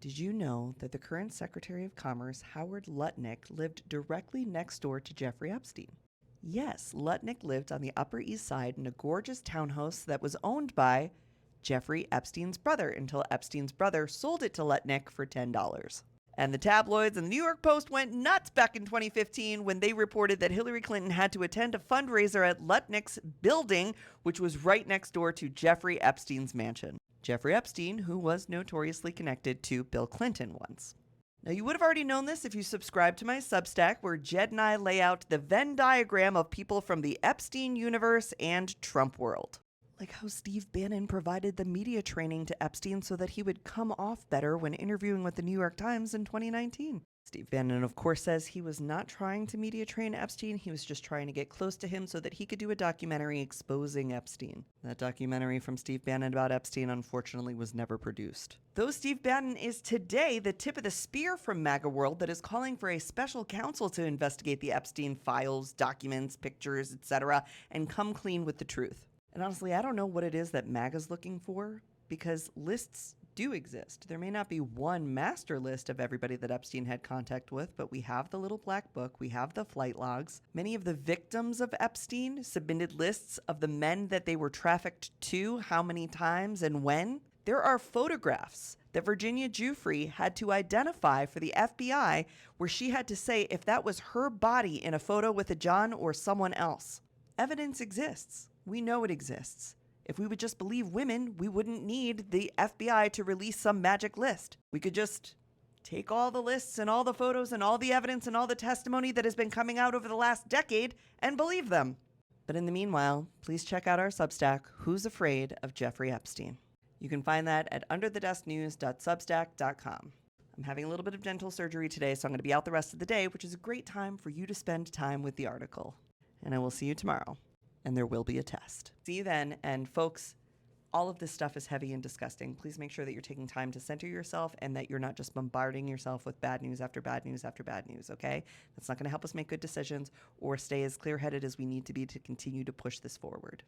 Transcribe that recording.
Did you know that the current Secretary of Commerce, Howard Lutnick, lived directly next door to Jeffrey Epstein? Yes, Lutnick lived on the Upper East Side in a gorgeous townhouse that was owned by Jeffrey Epstein's brother until Epstein's brother sold it to Lutnick for $10. And the tabloids and the New York Post went nuts back in 2015 when they reported that Hillary Clinton had to attend a fundraiser at Lutnick's building, which was right next door to Jeffrey Epstein's mansion. Jeffrey Epstein, who was notoriously connected to Bill Clinton once. Now, you would have already known this if you subscribe to my Substack, where Jed and I lay out the Venn diagram of people from the Epstein universe and Trump world. Like how Steve Bannon provided the media training to Epstein so that he would come off better when interviewing with the New York Times in 2019. Steve Bannon, of course, says he was not trying to media train Epstein. He was just trying to get close to him so that he could do a documentary exposing Epstein. That documentary from Steve Bannon about Epstein, unfortunately, was never produced. Though Steve Bannon is today the tip of the spear from MAGA world that is calling for a special counsel to investigate the Epstein files, documents, pictures, etc., and come clean with the truth. And honestly, I don't know what it is that MAGA's looking for, because lists do exist. There may not be one master list of everybody that Epstein had contact with, but we have the little black book, we have the flight logs. Many of the victims of Epstein submitted lists of the men that they were trafficked to, how many times and when. There are photographs that Virginia Giuffre had to identify for the FBI where she had to say if that was her body in a photo with a John or someone else. Evidence exists. We know it exists. If we would just believe women, we wouldn't need the FBI to release some magic list. We could just take all the lists and all the photos and all the evidence and all the testimony that has been coming out over the last decade and believe them. But in the meanwhile, please check out our Substack, Who's Afraid of Jeffrey Epstein? You can find that at underthedesknews.substack.com. I'm having a little bit of dental surgery today, so I'm going to be out the rest of the day, which is a great time for you to spend time with the article. And I will see you tomorrow. And there will be a test. See you then. And folks, all of this stuff is heavy and disgusting. Please make sure that you're taking time to center yourself and that you're not just bombarding yourself with bad news after bad news after bad news, okay? That's not going to help us make good decisions or stay as clear-headed as we need to be to continue to push this forward.